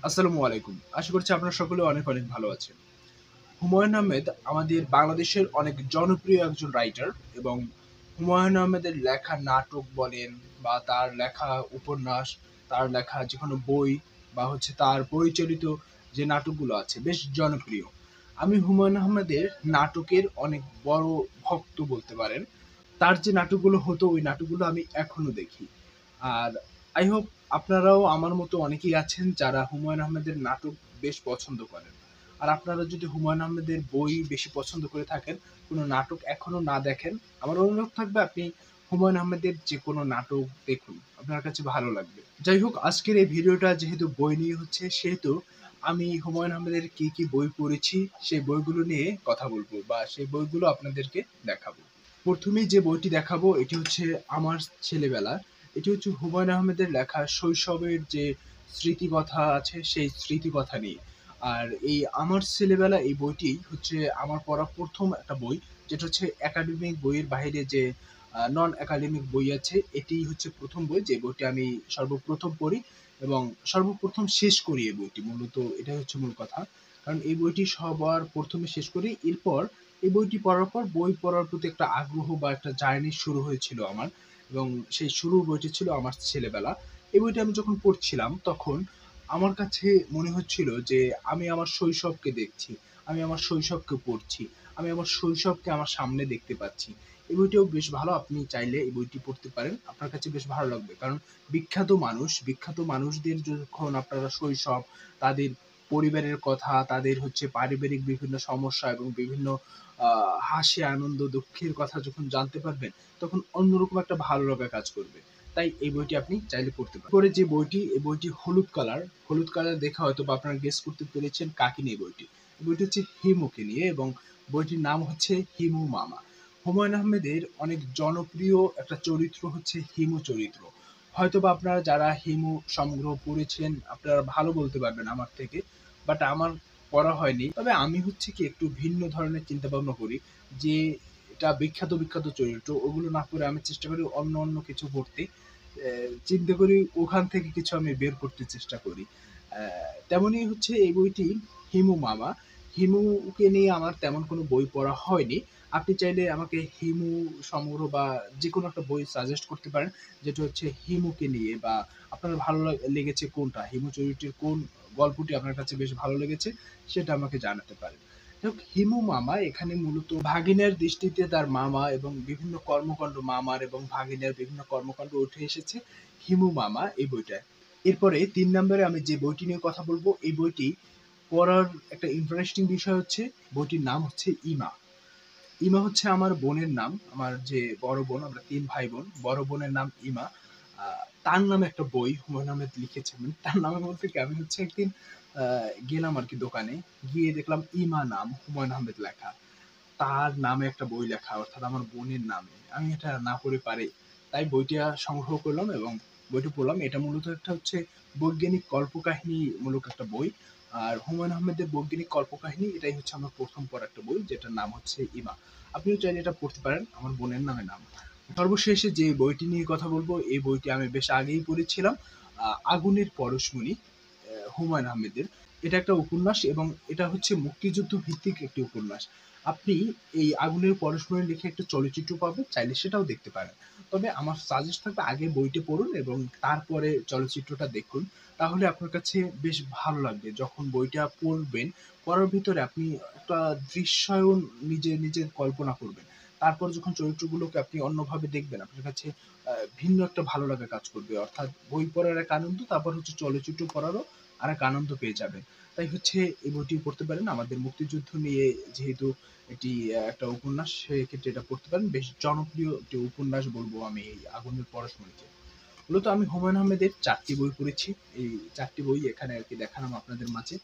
আসসালামু আলাইকুম। আশা করছি আপনারা সকলে অনেক, অনেক ভালো আছেন। হুমায়ূন আহমেদ আমাদের বাংলাদেশের অনেক জনপ্রিয় একজন রাইটার এবং হুমায়ূন আহমেদের লেখা নাটক বলেন বা তার লেখা উপন্যাস, তার লেখা যেকোনো বই বা তার পরিচালিত যে নাটকগুলো আছে বেশ জনপ্রিয়। আমি হুমায়ূন আহমেদের নাটকের অনেক বড় ভক্ত বলতে পারেন। তার যে নাটকগুলো হতো ওই নাটকগুলো আমি এখনো দেখি। আর I hope আপনারাও আমার মতো অনেকেই আছেন যারা হুমায়ূন আহমেদের নাটক বেশ পছন্দ করেন। আর আপনারা যদি হুমায়ূন আহমেদের বই বেশি পছন্দ করে থাকেন, কোন নাটক এখনো না দেখেন, আমার অনুরোধ থাকবে আপনি হুমায়ূন আহমেদের যেকোনো নাটক দেখুন। আপনার কাছে ভালো লাগবে। যাই হোক আজকের এই ভিডিওটা যেহেতু বই নিয়ে হচ্ছে সেহেতু আমি হুমায়ূন আহমেদের কি বই পড়েছি সেই বইগুলো নিয়ে কথা বলবো বা সেই বইগুলো আপনাদেরকে দেখাবো। প্রথমেই যে বইটি দেখাবো এটি হচ্ছে 'আমার ছেলেবেলা'। এটি হচ্ছে হুমায়ূন আহমেদের লেখা শৈশবের যে স্মৃতিকথা আছে সেই স্মৃতিকথা নিয়ে। আর এই 'আমার ছেলেবেলা' এই বইটি হচ্ছে আমার পড়া ১ম একটা বই। যেটা হচ্ছে একাডেমিক বইয়ের বাহিরে যে নন একাডেমিক বই আছে এটিই হচ্ছে ১ম বই যে বইটি আমি সর্বপ্রথম পড়ি এবং সর্বপ্রথম শেষ করি এই বইটি। মূলত এটাই হচ্ছে মূল কথা। কারণ এই বইটি সবার ১ম এ শেষ করি। এরপর এই বইটি পড়ার পর বই পড়ার প্রতি একটা আগ্রহ বা একটা জার্নি শুরু হয়েছিল আমার এবং সেই শুরুর বইটি ছিল 'আমার ছেলেবেলা'। এই বইটি আমি যখন পড়ছিলাম তখন আমার কাছে মনে হচ্ছিল যে আমি আমার শৈশবকে দেখছি। আমি আমার শৈশবকে পড়ছি। আমি আমার শৈশবকে আমার সামনে দেখতে পাচ্ছি। এই বইটিও বেশ ভালো। আপনি চাইলে এই বইটি পড়তে পারেন। আপনার কাছে বেশ ভালো লাগবে। কারণ বিখ্যাত মানুষদের যখন আপনারা শৈশব, তাদের পরিবারের কথা, তাদের পারিবারিক বিভিন্ন সমস্যা এবং বিভিন্ন আ হাসি, আনন্দ, দুঃখের কথা যখন জানতে পারবেন, তখন অন্যরকম একটা ভালো লাগা কাজ করবে। তাই এই বইটি আপনি চাইলে পড়তে পারেন। পরে যে বইটি, এই বইটি হলুদ কালার। হলুদ কালার দেখে হয়তোবা আপনারা গেস করতে পেরেছেন কাকে নিয়ে বইটি। এই বইটি হচ্ছে হিমুকে নিয়ে এবং বইটির নাম হচ্ছে 'হিমু মামা'। হুমায়ূন আহমেদের অনেক জনপ্রিয় একটা চরিত্র হচ্ছে হিমু চরিত্র। হয়তোবা আপনারা যারা হিমু সংগ্রহ পড়েছেন, আপনারা ভালো বলতে পারবেন আমার থেকে। বাট আমার পড়া হয়নি। তবে আমি হচ্ছে কি একটু ভিন্ন ধরনের চিন্তাভাবনা করি যে এটা বিখ্যাত চরিত্র ওগুলো না পড়ে আমি চেষ্টা করি অন্য কিছু পড়তে। চিন্তা করি ওখান থেকে কিছু আমি বের করতে চেষ্টা করি। অ্যা তেমনই হচ্ছে এই বইটি 'হিমু মামা'। হিমুকে নিয়ে আমার তেমন কোনো বই পড়া হয়নি। আপনি চাইলে আমাকে হিমু সংগ্রহ বা যেকোনো একটা বই সাজেস্ট করতে পারেন যেটা হচ্ছে হিমুকে নিয়ে বা আপনার ভালো লেগেছে কোনটা? হিমু চরিত্রের কোন গল্পটি আপনার কাছে বেশ ভালো লেগেছে সেটা আমাকে জানাতে পারেন। যাই হোক হিমু মামা এখানে মূলত ভাগিনের দৃষ্টিতে তার মামা এবং বিভিন্ন কর্মকাণ্ড মামার এবং ভাগিনের বিভিন্ন কর্মকাণ্ড উঠে এসেছে হিমু মামা এই বইটায়। এরপরে ৩ নম্বরে আমি যে বইটি নিয়ে কথা বলব এই বইটি পড়ার একটা ইন্টারেস্টিং বিষয় হচ্ছে বইটির নাম হচ্ছে 'ইমা'। ইমা হচ্ছে আমার বোনের নাম। আমার যে বড় বোন, আমরা ৩ ভাই-বোন। বড় বোনের নাম ইমা। আ তার নামে একটা বই হুমায়ূন আহমেদ লিখেছেন। তার নামে বলতে কি আমি একদিন আ গেলাম আরকি দোকানে। গিয়ে দেখলাম ইমা নাম, হুমায়ূন আহমেদ লেখা। তার নামে একটা বই লেখা অর্থাৎ আমার বোনের নামে। আমি এটা না পড়ে পারি। তাই বইটা সংগ্রহ করলাম এবং বইটা পড়লাম। এটা মূলত একটা বৈজ্ঞানিক কল্পকাহিনীমূলক একটা বই। আর হুমায়ূন আহমেদের বৈজ্ঞানিক কল্পকাহিনী এটাই হচ্ছে আমার ১ম পড়া একটা বই যেটার নাম হচ্ছে 'ইমা'। আপনিও চাইলে এটা পড়তে পারেন। আমার বোনের নামে নাম। সর্বশেষে যে বইটি নিয়ে কথা বলব, এই বইটি আমি বেশ আগেই পড়েছিলাম। 'আগুনের পরশমণি' হুমায়ূন আহমেদের। এটা একটা উপন্যাস এবং এটা হচ্ছে মুক্তিযুদ্ধ ভিত্তিক একটি উপন্যাস। আপনি এই 'আগুনের পরশমণি' লিখে একটা চলচ্চিত্র পাবেন, চাইলে সেটাও দেখতে পারেন। তবে আমার সাজেস্ট থাকবে আগে বইটা পড়ুন এবং তারপরে চলচ্চিত্রটা দেখুন। তাহলে আপনার কাছে বেশ ভালো লাগবে। যখন বইটা পড়বেন, পড়ার ভিতরে আপনি একটা দৃশ্যায়ন নিজের কল্পনা করবেন। তারপর যখন চরিত্রগুলোকে আপনি অন্যভাবে দেখবেন, আপনার কাছে ভিন্ন একটা ভালো লাগা কাজ করবে। অর্থাৎ বই পড়ার এক আনন্দ, তারপর চলচ্চিত্র পড়ারও আরেক আনন্দ পেয়ে যাবেন। তাই এই বইটি পড়তে পারেন। আমাদের মুক্তিযুদ্ধ নিয়ে যেহেতু এটি একটা উপন্যাস, সেক্ষেত্রে এটা পড়তে পারেন। বেশ জনপ্রিয় একটি উপন্যাস বলব আমি এই 'আগুনের পরশমণিকে'। মূলত আমি হুমায়ূন আহমেদের ৪ টি বই পড়েছি। এই ৪ টি বই এখানে আরকি দেখালাম আপনাদের মাঝে।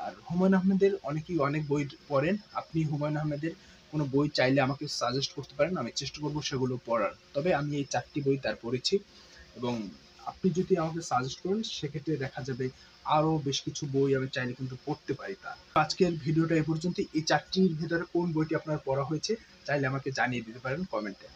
আর হুমায়ূন আহমেদের অনেকেই অনেক বই পড়েন। আপনি হুমায়ূন আহমেদের কোন বই চাইলে আমাকে সাজেস্ট করতে পারেন। আমি চেষ্টা করব সেগুলো পড়ার। তবে আমি এই ৪ টি বই তার পড়েছি এবং আপনি যদি আমাকে সাজেস্ট করেন সেক্ষেত্রে দেখা যাবে আরো বেশ কিছু বই আমি চাইলে কিন্তু পড়তে পারি তার। আজকের ভিডিওটা এ পর্যন্তই। এই ৪ টির ভেতরে কোন বইটি আপনার পড়া হয়েছে চাইলে আমাকে জানিয়ে দিতে পারেন কমেন্টে।